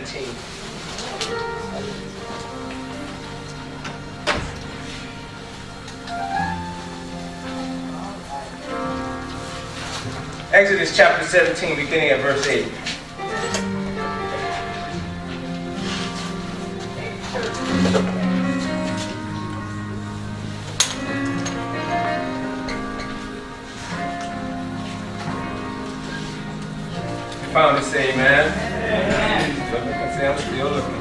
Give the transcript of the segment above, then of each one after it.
17. Exodus chapter 17, beginning at verse 8. Found it, say amen. Amen. Look, I say I'm still looking.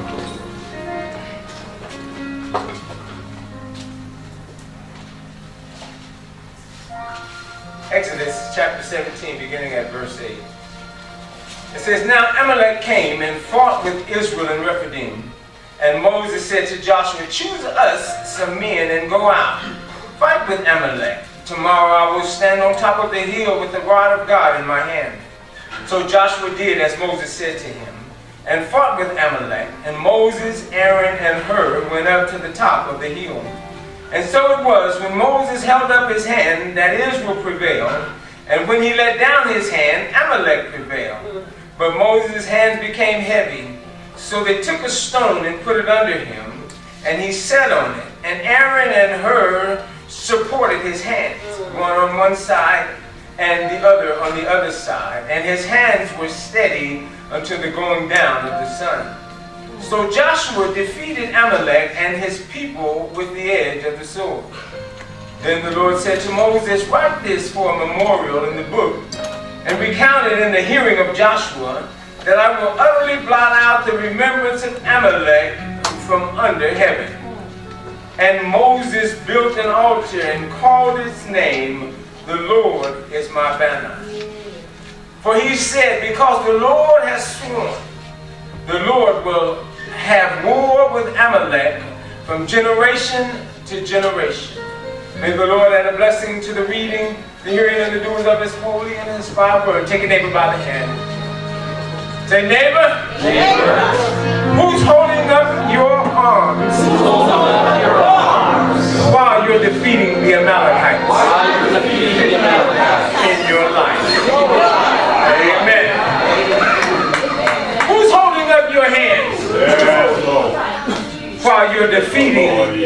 Exodus chapter 17, beginning at verse 8. It says, Now Amalek came and fought with Israel in Rephidim. And Moses said to Joshua, Choose us some men and go out. Fight with Amalek. Tomorrow I will stand on top of the hill with the rod of God in my hand. So Joshua did as Moses said to him, and fought with Amalek. And Moses, Aaron, and Hur went up to the top of the hill. And so it was, when Moses held up his hand, that Israel prevailed. And when he let down his hand, Amalek prevailed. But Moses' hands became heavy. So they took a stone and put it under him, and he sat on it. And Aaron and Hur supported his hands, one on one side and the other on the other side. And his hands were steady until the going down of the sun. So Joshua defeated Amalek and his people with the edge of the sword. Then the Lord said to Moses, Write this for a memorial in the book, and recount it in the hearing of Joshua, that I will utterly blot out the remembrance of Amalek from under heaven. And Moses built an altar and called its name, The Lord is my banner. For he said, Because the Lord has sworn, the Lord will have war with Amalek from generation to generation. May the Lord add a blessing to the reading, the hearing, and the doing of his holy and inspired word. Take a neighbor by the hand. Say, neighbor. Neighbor. Who's holding up your arms? Who's holding up your arms? While you're defeating the Amalekites. While you're defeating the Amalekites. In your life. Amen. Who's holding up your hands? While you're defeating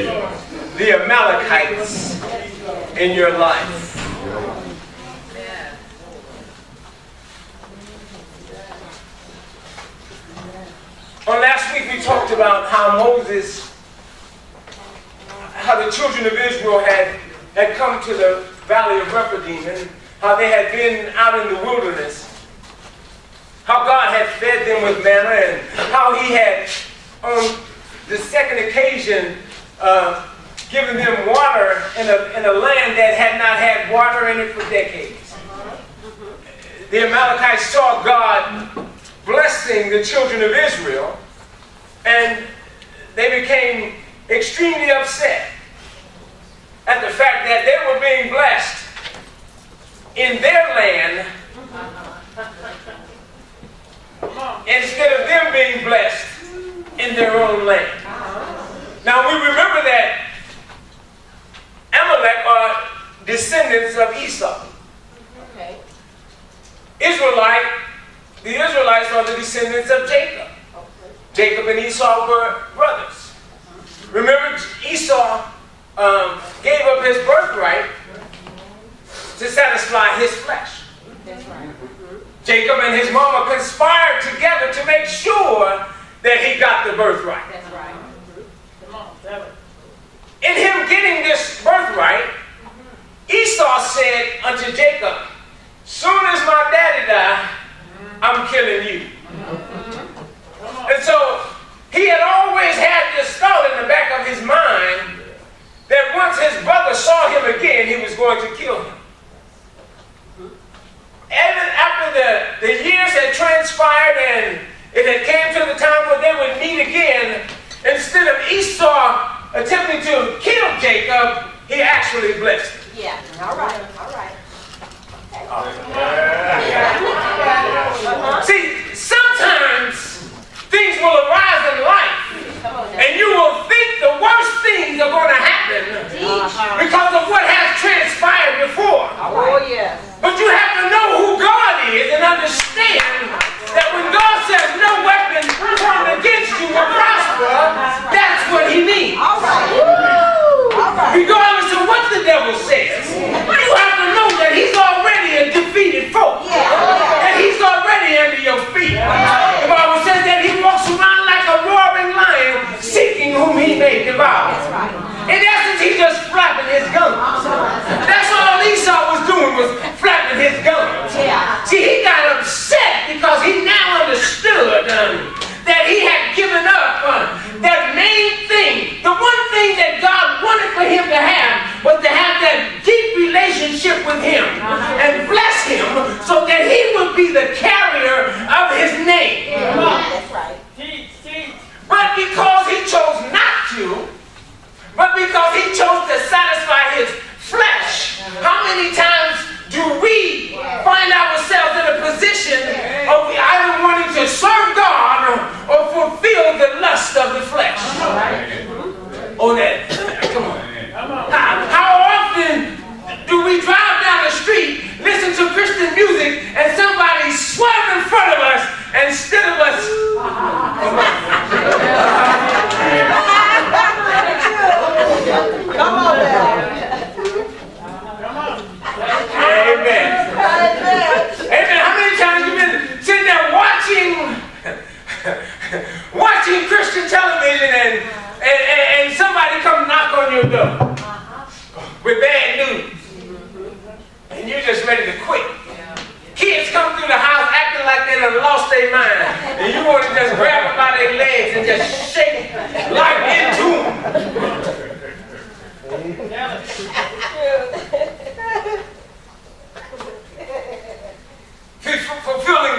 the Amalekites in your life. On last week we talked about how the children of Israel had come to the valley of Rephidim, and how they had been out in the wilderness, how God had fed them with manna, and how he had, on the second occasion, given them water in a land that had not had water in it for decades. The Amalekites saw God blessing the children of Israel, and they became extremely upset at the fact that they were being blessed in their land instead of them being blessed in their own land. Now we remember that Amalek are descendants of Esau. Okay. The Israelites are the descendants of Jacob. Okay. Jacob and Esau were brothers. Remember, Esau gave up his birthright to satisfy his flesh. That's right. Jacob and his mama conspired together to make sure that he got the birthright. That's right. Come on, tell it. In him getting this birthright, Esau said unto Jacob, Soon as my daddy die, I'm killing you. And so he had always had this thought in the back of his mind that once his brother saw him again, he was going to kill him. And after the years had transpired and it had came to the time when they would meet again, instead of Esau attempting to kill Jacob, he actually blessed him. Yeah. All right. All right. See, sometimes things will arise in life, and you will think the worst things are going to happen because of what has transpired before. Oh, yes. But you have to know who God is and understand that when God says no weapon formed pulled up with bad news. And you're just ready to quit. Kids come through the house acting like they done lost their mind. And you want to just grab them by their legs and just shake life into them. Fulfilling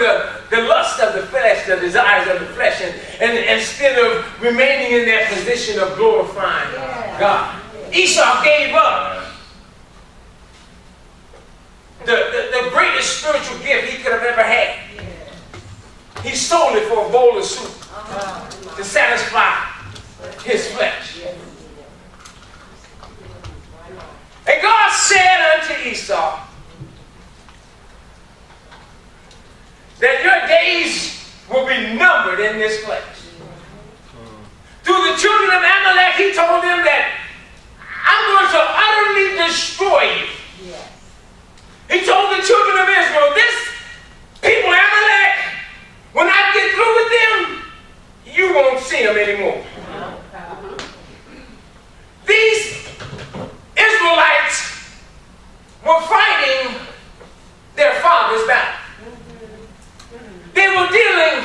the lust of the flesh, the desires of the flesh, and instead of remaining in that position of glorifying God. Esau gave up the greatest spiritual gift he could have ever had. He sold it for a bowl of soup to satisfy his flesh. And God said unto Esau that your days will be numbered in this place. Through the children of Amalek, he told them that I'm going to utterly destroy you. He told the children of Israel, this people, Amalek, when I get through with them, you won't see them anymore. These Israelites were fighting their father's battle. They were dealing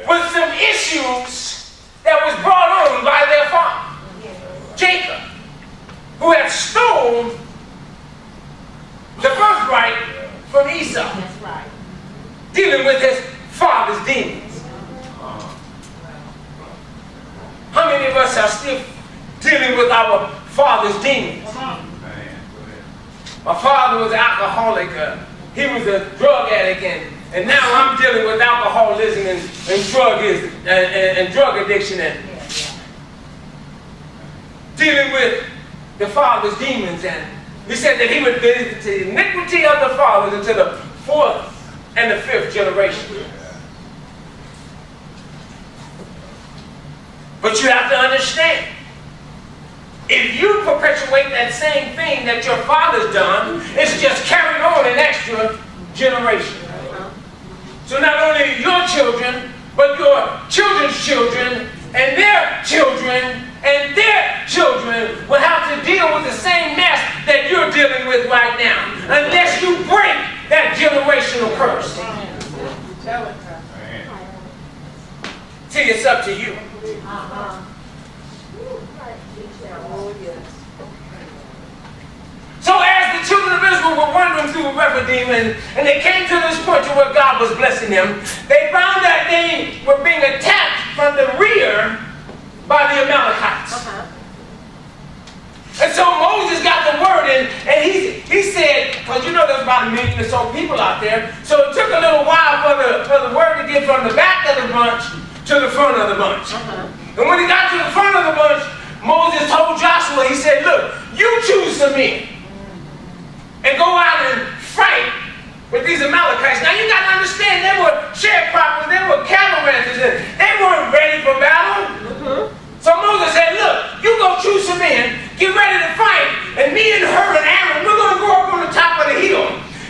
with some issues that was brought on by their father, Jacob, who had stolen the birthright from Esau. That's right. Dealing with his father's demons. How many of us are still dealing with our father's demons? My father was an alcoholic. He was a drug addict, and now I'm dealing with alcoholism and drug addiction and dealing with the father's demons. And he said that he would visit the iniquity of the fathers into the fourth and the fifth generation. But you have to understand, if you perpetuate that same thing that your father's done, it's just carried on an extra generation. So not only your children, but your children's children, and their children, and their children will have to deal with the same mess that you're dealing with right now, unless you break that generational curse. See, it's up to you. So as the children of Israel were wandering through Rephidim, and they came to this point to where God was blessing them, they found that they were being attacked from the rear by the Amalekites. And so Moses got the word, and he said, because you know there's about 1 million or so people out there, so it took a little while for the word to get from the back of the bunch to the front of the bunch. And when he got to the front of the bunch, Moses told Joshua, he said, look, you choose some men and go out and fight with these Amalekites. Now you got to understand, they were sharecroppers, they were cattle ranchers, and they weren't ready for battle. So Moses said, look, you go choose some men, get ready to fight, and me and Hur and Aaron, we're going to go up on the top of the hill.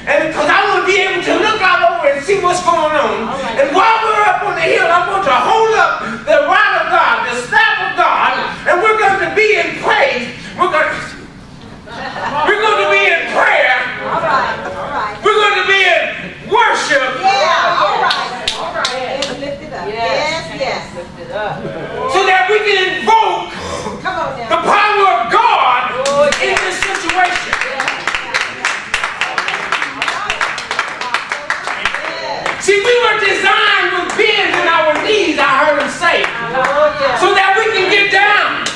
And because I want to be able to look out over and see what's going on. And while we're up on the hill, I'm going to hold up the rod of God, the staff of God, and we're going to be in praise. We're going to be in prayer. All right. We're going to be in worship. Yeah, all right. Yes, lift it up. Yes. Lift it up. So that we can invoke the power of God in this situation. See, we were designed with bends in our knees, I heard him say, so that we can get down.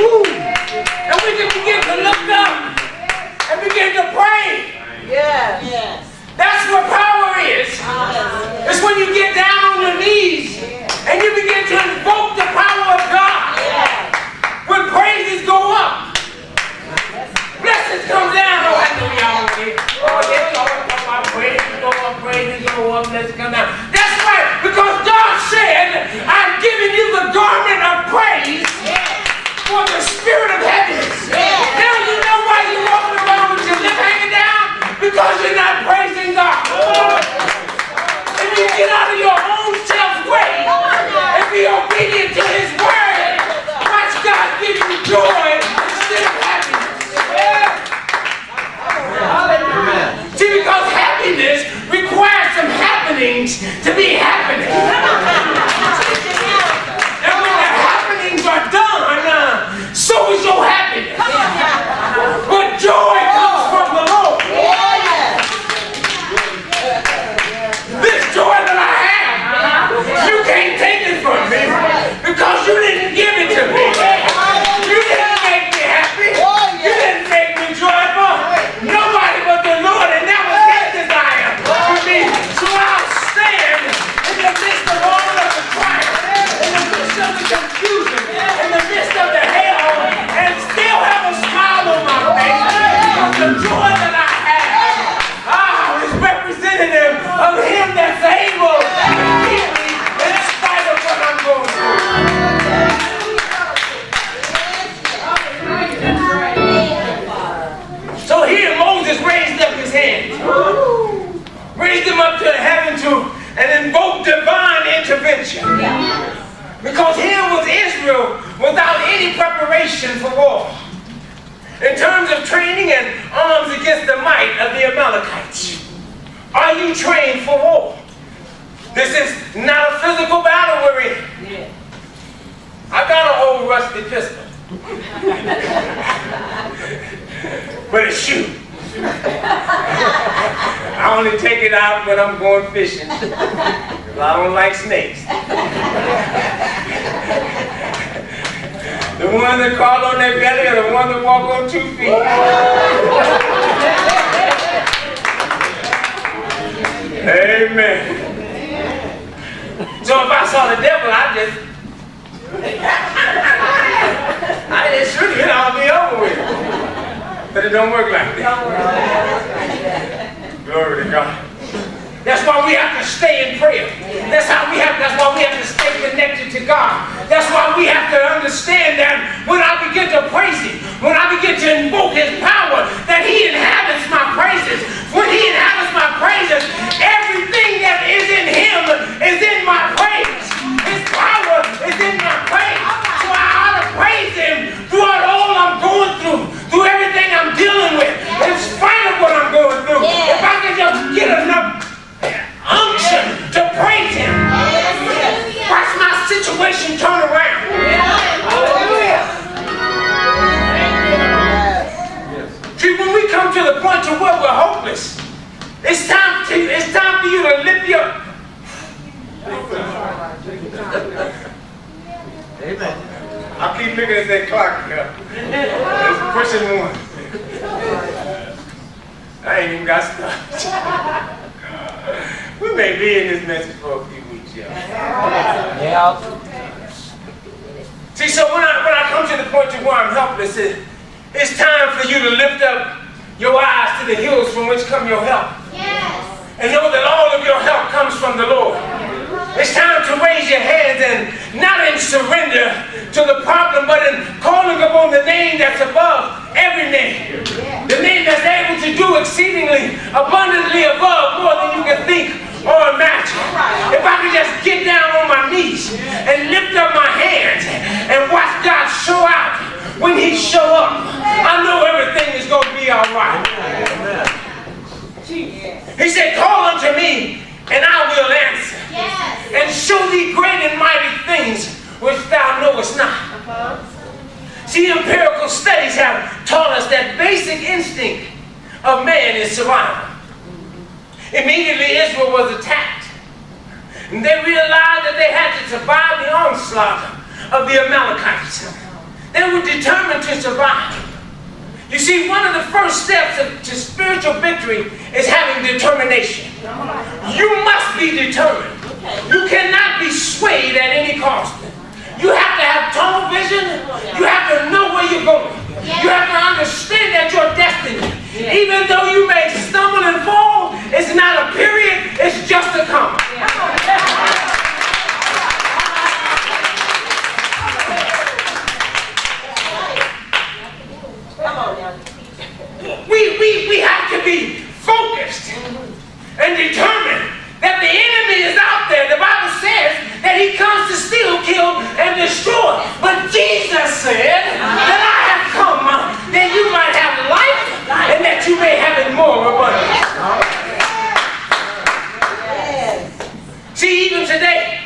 Woo. And we can begin to look up and begin to pray. Yes. That's what power is. It's when you get down on your knees and you begin to invoke the power of God. When praises go up, blessings come down. Oh, hallelujah. Oh, yes, Lord. My praises go up, blessings come down. That's right, because God said, I've given you the garment of praise for the spirit of heaviness. Now you know why you're walking around with your lip hanging down? Because you're not praising God. If you get out of your own self-way and be obedient to His word, watch God give you joy. to be happening. And when the happenings are done, so is your happiness. But joy comes from the Lord. This joy that I have, you can't take it from me because you didn't give it to me. You didn't make me happy. You didn't make me joyful. Nobody but the Lord, and that was His desire for me. So I'll stand in the midst of all of the trials, in the midst of the confusion, in the midst of the hell, and still have a smile on my face because the joy that I have is representative of Him that's able to keep me in spite of what I'm going through. So here Moses raised up his hands, raised them up to heaven and invoked divine intervention. Because here was Israel without any preparation for war. In terms of training and arms against the might of the Amalekites. Are you trained for war? This is not a physical battle we're in. I got an old rusty pistol. But it shoots. I only take it out when I'm going fishing. Because I don't like snakes. The ones that crawl on their belly are the ones that walk on 2 feet. Amen. So if I saw the devil, I just shoot him and I'll be over with it. But it don't work like that. Glory to God. That's why we have to stay in prayer. That's why we have to stay connected to God. That's why we have to understand that when I begin to praise Him, when I begin to invoke His power, that He inhabits my praises. When He inhabits my praises, everything that is in Him is in my praise. His power is in my praise. So I ought to praise Him throughout all I'm going through everything I'm dealing with, in spite of what I'm going through. If I can just get enough unction to praise Him, watch my situation turn around. Hallelujah. See, when we come to the point to where we're hopeless, it's time for you to lift your. Amen. I keep looking at that clock here. It's pushing one. I ain't even got stuff. We may be in this message for a few weeks, y'all. Yeah. See, so when I come to the point to where I'm helpless, it's time for you to lift up your eyes to the hills from which come your help. Yes. And know that all of your help comes from the Lord. It's time to raise your hands and not in surrender to the problem, but in calling upon the name that's above every name. The name that's able to do exceedingly abundantly above more than you can think or imagine. If I could just get down on my knees and lift up my hands and watch God show out when He show up, I know everything is going to be all right. He said, call unto me and I will answer. Yes. And show thee great and mighty things which thou knowest not. See, empirical studies have taught us that basic instinct of man is survival. Immediately Israel was attacked. And they realized that they had to survive the onslaught of the Amalekites. They were determined to survive. You see, one of the first steps to spiritual victory is having determination. You must be determined. You cannot be swayed at any cost. You have to have tunnel vision. You have to know where you're going. You have to understand that your destiny, even though you may stumble and fall, it's not a period, it's just a comma. We have to be focused and determined that the enemy is out there. The Bible says that he comes to steal, kill, and destroy. But Jesus said that I have come that you might have life and that you may have it more abundantly. See, even today,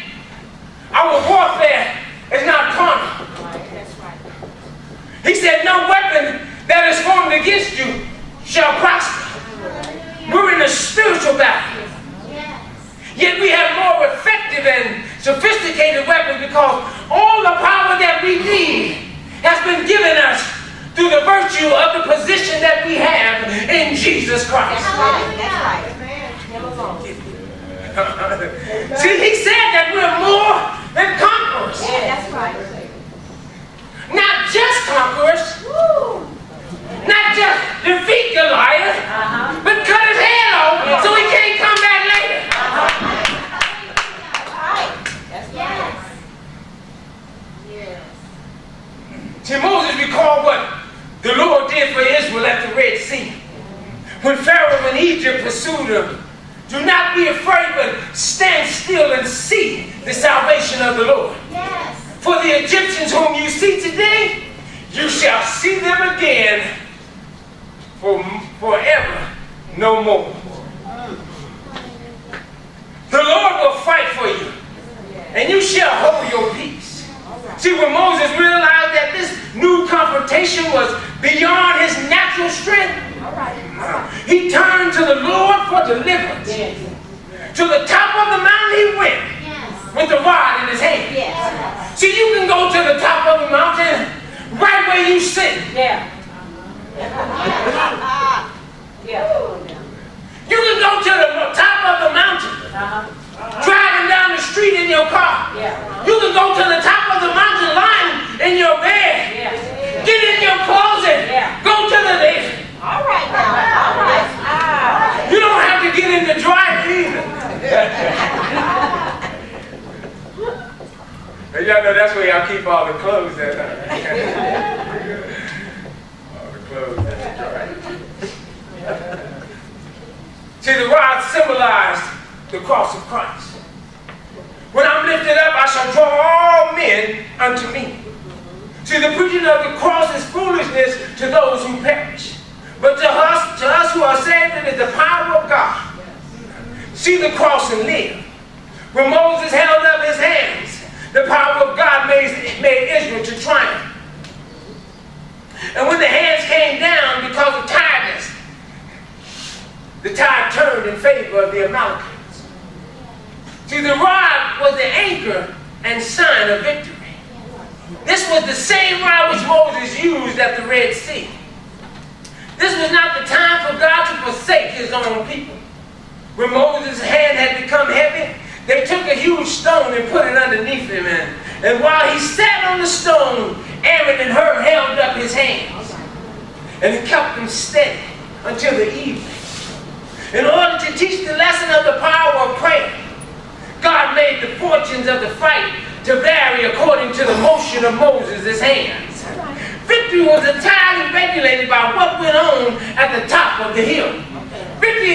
our warfare is not carnal. He said, no weapon that is formed against you shall prosper. We're in a spiritual battle. Yet we have more effective and sophisticated weapons because all the power that we need has been given us through the virtue of the position that we have in Jesus Christ. That's right. See, he said that we're more than conquerors. Yeah, that's right. Not just conquerors. Not just defeat Goliath, but cut his head off so he can't come back later. See, Moses recalled what the Lord did for Israel at the Red Sea. When Pharaoh in Egypt pursued him, do not be afraid, but stand still and see the salvation of the Lord. Yes. For the Egyptians whom you see today, you shall see them again forever no more. The Lord will fight for you, and you shall hold your peace. See, when Moses realized that this new confrontation was beyond his natural strength, he turned to the Lord for deliverance. To the top of the mountain he went with the rod in his hand. See, you can go to the top of the mountain right where you sit. You can go to the top of the mountain, driving down the street in your car. You can go to the top of the mountain lying in your bed. Get in your closet. Go to the lake. All right now. All right. You don't have to get in the dryer either. Y'all know that's where y'all keep all the clothes at. All the clothes in the dryer. See, the rod symbolized the cross of Christ. When I'm lifted up, I shall draw all men unto me. See, the preaching of the cross is foolishness to those who perish. But to us who are saved, it is the power of God. See the cross and live. When Moses held up his hands, the power of God made Israel to triumph. And when the hands came down because of tiredness, the tide turned in favor of the Amalekites. See, the rod was the anchor and sign of victory. This was the same rod which Moses used at the Red Sea. This was not the time for God to forsake his own people. When Moses' hand had become heavy, they took a huge stone and put it underneath him. And while he sat on the stone, Aaron and Hur held up his hands. And he kept them steady until the evening. In order to teach the lesson of the power of prayer, God made the fortunes of the fight to vary according to the motion of Moses' hands. Victory was entirely regulated by what went on at the top of the hill. Victory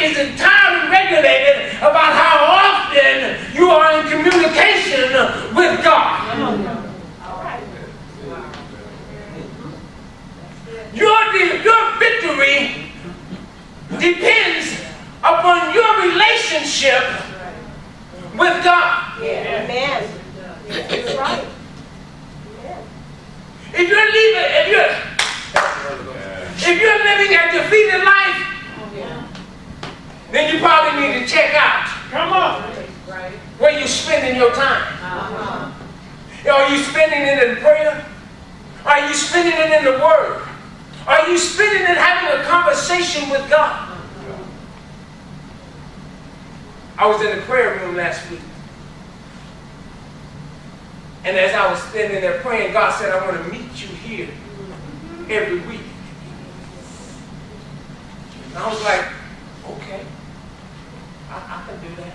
is entirely regulated about how often you are in communication with God. Your victory depends upon your relationship with God. Amen. That's right. If you're living a defeated life, then you probably need to check out. Come on. Where you spending your time. Are you spending it in prayer? Are you spending it in the Word? Are you spending it having a conversation with God? I was in the prayer room last week. And as I was standing there praying, God said, I want to meet you here every week. And I was like, okay, I can do that.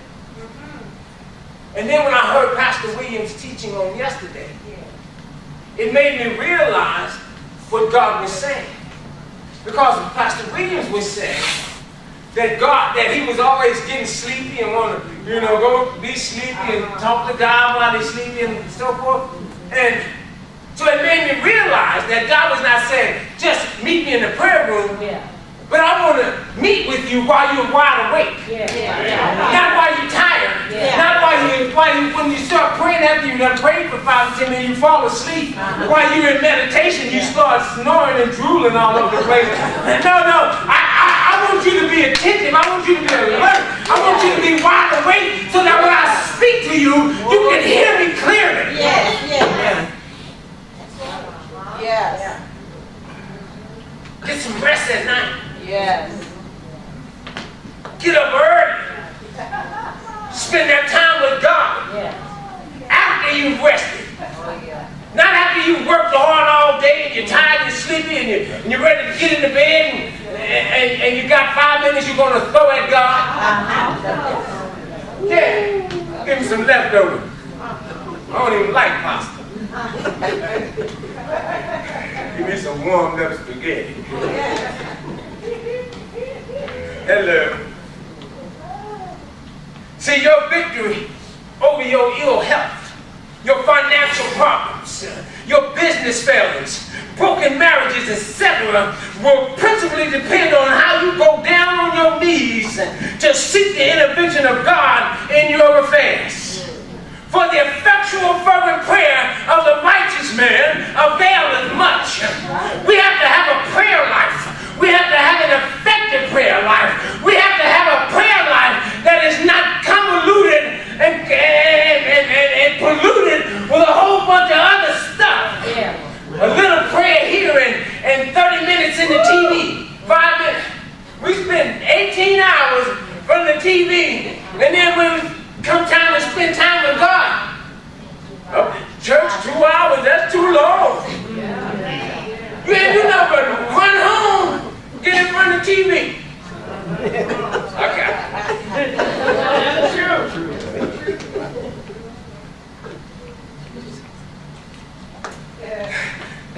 And then when I heard Pastor Williams teaching on yesterday, it made me realize what God was saying. Because Pastor Williams was saying that he was always getting sleepy and want to, go be sleepy and talk to God while he's sleepy and so forth. And so it made me realize that God was not saying, just meet me in the prayer room, but I want to meet with you while you're wide awake. Not while you're tired, done prayed for 5 to 10 minutes, you fall asleep. While you're in meditation, you start snoring and drooling all over the place. No, I want you to be attentive. I want you to be alert. I want you to be wide awake so that when I speak to you, you can hear me clearly. Yes. Get some rest at night. Yes. Get up early. Spend that time with God. After you've rested. Not after you've worked hard all day and you're tired, you're sleepy, and you're ready to get in the bed and you got 5 minutes you're going to throw at God. Yeah. Give me some leftovers. I don't even like pasta. Give me some warmed up spaghetti. Hello. See, your victory over your ill health, your financial problems, your business failures, broken marriages, etc., will principally depend on how you go down on your knees to seek the intervention of God in your affairs. For the effectual fervent prayer of the righteous man availeth much. We have to have a prayer life. We have to have an effective prayer life. We have to have a prayer life that is not convoluted and polluted with a whole bunch of other stuff. A little prayer here and 30 minutes in the TV. 5 minutes. We spend 18 hours from the TV, and then when come time to spend time with God. Oh, church, 2 hours, that's too long. You ain't do nothing but run home, get in front of the TV. Okay. That's true.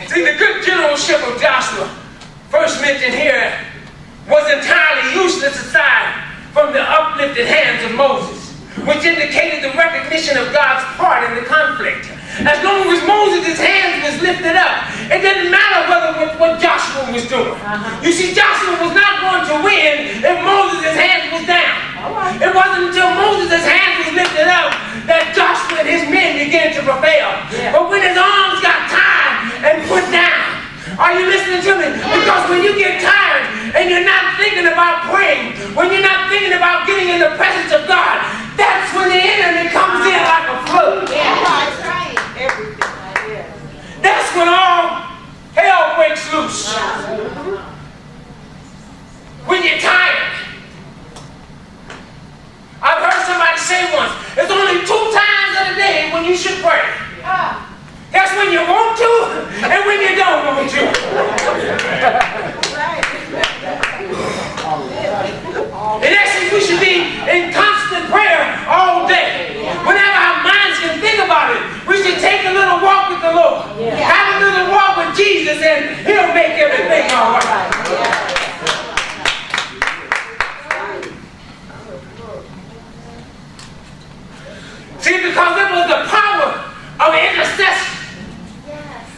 See, the good generalship of Joshua, first mentioned here, was entirely useless aside from the uplifted hands of Moses, which indicated the recognition of God's part in the conflict. As long as Moses' hands was lifted up, it didn't matter what Joshua was doing. You see, Joshua was not going to win if Moses' hands was down. It wasn't until Moses' hands was lifted up that Joshua and his men began to prevail. But when his arms got tired and put down, are you listening to me? Because when you get tired and you're not thinking about praying, when you're not thinking about getting in the presence of God, that's when the enemy comes in like a flood. That's when all hell breaks loose. When you're tired. I've heard somebody say once, there's only 2 times in a day when you should pray. That's when you want to and when you don't want to. In essence, we should be in constant prayer all day. Whenever our minds can think about it, we should take a little walk with the Lord. Have a little walk with Jesus and He'll make everything all right. See, because it was the power of intercession.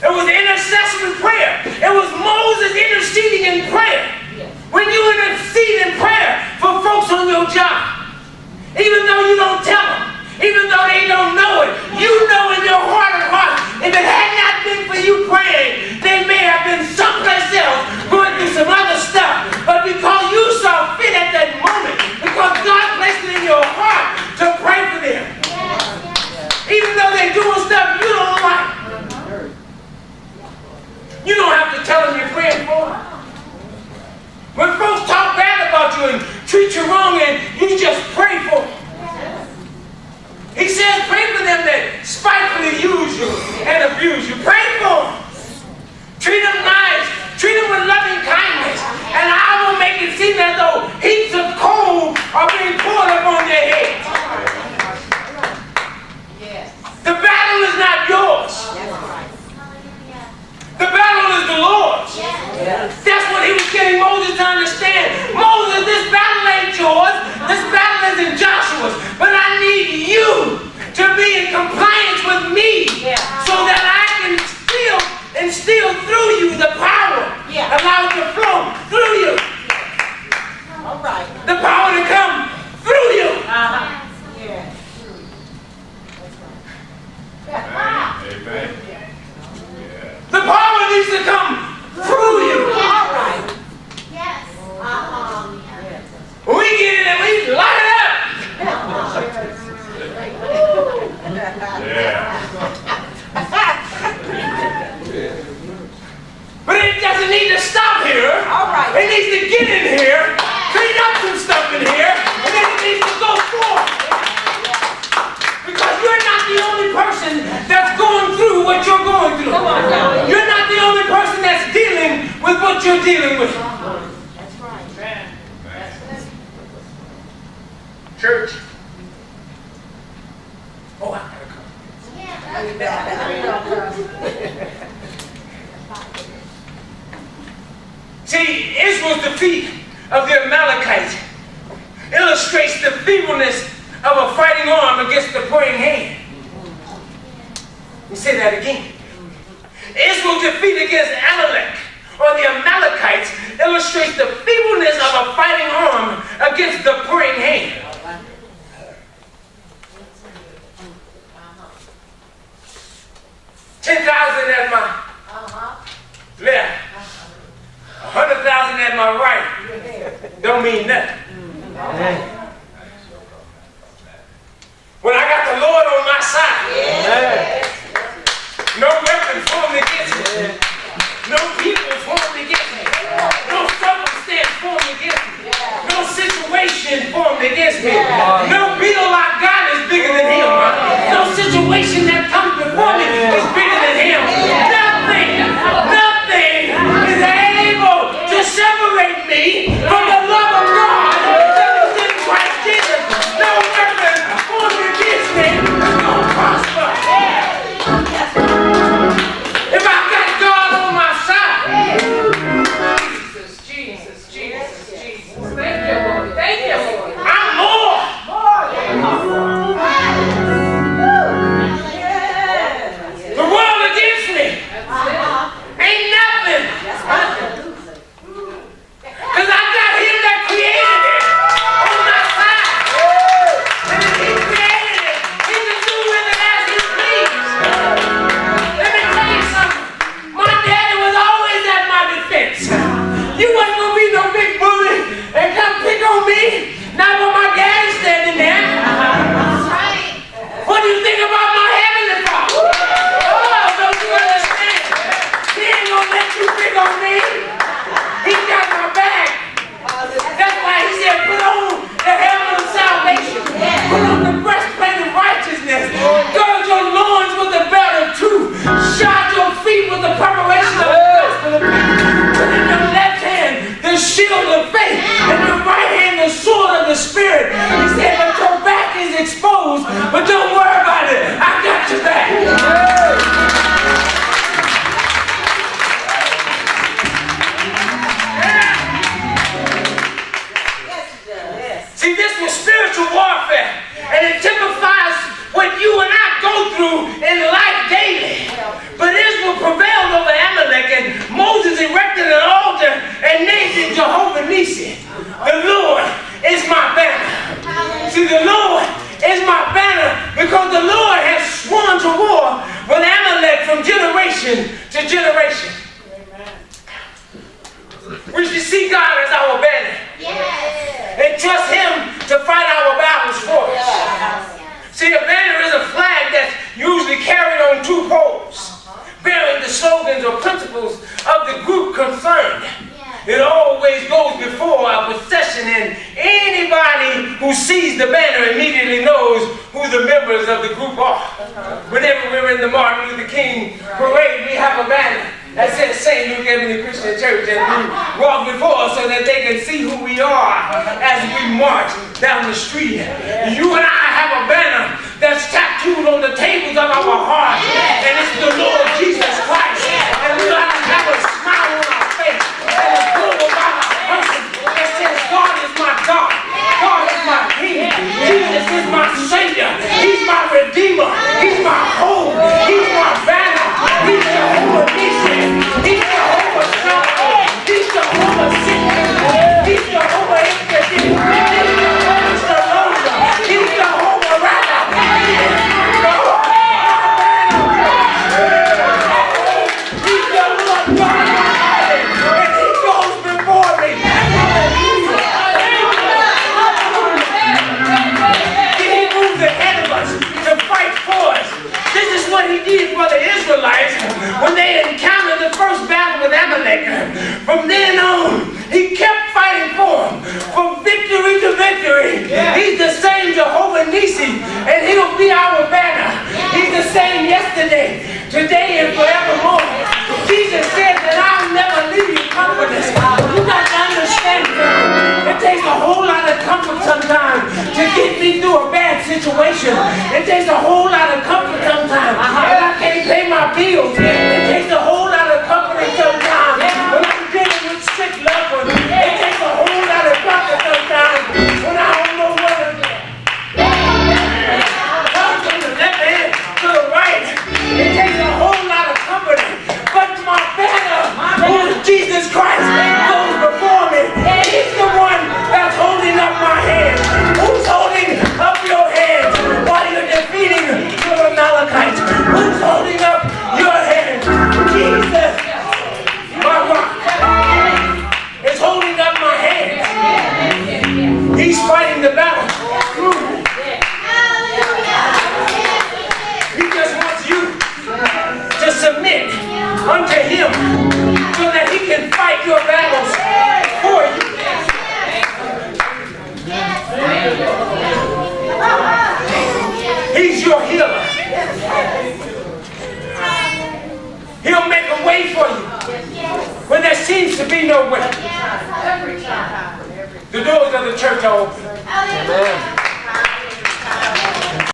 It was intercessory prayer. It was Moses interceding in prayer. When you intercede in prayer for folks on your job, even though you don't tell them, even though they don't know it, you know in your heart of hearts, if it had not been for you praying, they may have been someplace else going through some other stuff. But because you saw fit at that moment, because God placed it in your heart to pray for them, even though they're doing stuff you don't like, you don't have to tell them you're praying for them. When folks talk bad about you and treat you wrong and you just pray for them. He says pray for them that spitefully use you and abuse you. Pray for them. Treat them nice. Treat them with loving kindness. And I will make it seem as though heaps of coal are being poured upon their heads. The battle is not yours. The battle is the Lord's. That's what he was getting Moses to understand. Moses, this battle ain't yours. This battle isn't Joshua's. But I need you to be in compliance with me so that I can instill through you the power. Allow it to flow through you. All right. The power to come through you. The power needs to come through you. All right. Yes. When we get in and we light it up. But it doesn't need to stop here. All right. It needs to get in here, clean up some stuff in here, and then it needs to go forth. Because you're not the only person that's going through what you're going through. Come on, now. You're not the only person that's dealing with what you're dealing with. That's right. Church. Oh, I gotta come. See, Israel's defeat of the Amalekites illustrates the feebleness of a fighting arm against the praying hand. Let me say that again. Israel's defeat against Amalek or the Amalekites illustrates the feebleness of a fighting arm against the praying hand. 10,000 at my left, 100,000 at my right. Don't mean nothing. When I got the Lord on my side, no weapon formed against me, no people formed against me, no circumstance formed against me, no situation formed against me, no beetle I got is bigger than him. No situation that comes before me is bigger than him. Nothing is able to separate me from the love of God that is in Christ Jesus. No weapon formed against me is going to prosper. If I got God on my side. Jesus. Thank you, Lord. Thank you, Lord. I'm more. The world against me ain't nothing. Because I got him that created it on my side. And if he created it, he can do with it as he please. Let me tell you something. My daddy was always at my defense. You wasn't going to be no big bully and come pick on me. Not when my daddy's standing there. What do you think about my heavenly Father? Oh, don't you understand? He ain't gonna let you pick on me. He got my back. That's why he said, put on the helmet of salvation. Put on the breastplate of righteousness. Gird your loins with the belt of truth. Shod your feet with the preparation of the gospel of peace. Put in your left hand the shield of faith, and your right hand the sword of the Spirit. He said, but your back is exposed, but don't worry about it. I got your back. See, this was spiritual warfare, and it typifies what you and I go through in life daily. But Israel prevailed over Amalek, and Moses erected an altar and named it Jehovah Nissi. The Lord is my banner. See, the Lord is my banner because the Lord has sworn to war with Amalek from generation to generation. We should see God as our banner. And trust him to fight our battles for us. See, a banner is a flag that's usually carried on two poles, bearing the slogans or principles of the group concerned. It always goes before our procession, and anybody who sees the banner immediately knows who the members of the group are. Whenever we're in the Martin Luther King parade, we have a banner that says St.Luke Ebony Christian Church, and we walk before us so that they can see who we are as we march down the street. You and I have a banner that's tattooed on the tables of our hearts, and it's the Lord Jesus Christ. And we ought to have a smile on our face and a glow about our person that says, God is my God. God is my King. Jesus is my Savior. He's my Redeemer. He's my hope. He's my banner. He's Jehovah Nissi. He's Jehovah Shalom. He's Jehovah Sikkenu. He's Jehovah Ikkedim. He's Jehovah Shalom. He's Jehovah going to be our banner. He's the same yesterday, today, and forevermore. Jesus said that I'll never leave you comfortless. You got to understand, it takes a whole lot of comfort sometimes to get me through a bad situation. It takes a whole lot of comfort sometimes when I can't pay my bills. It takes a whole lot of comfort sometimes when I'm dealing with sick loved ones. It takes a whole lot of comfort sometimes when I don't know what to do. Come from the left hand to the right. It takes a whole lot of comfort. But my banner, who is Jesus Christ, goes before me. He's the one that's holding up my hand. Who's holding up your hand while you're defeating the Amalekites? Who's holding up your hand? Jesus, my rock, is holding up my hand. He's fighting the battle. He just wants you to submit unto him so that he can fight your battles for you. He's your healer. He'll make a way for you when there seems to be no way. The doors of the church are open. Amen.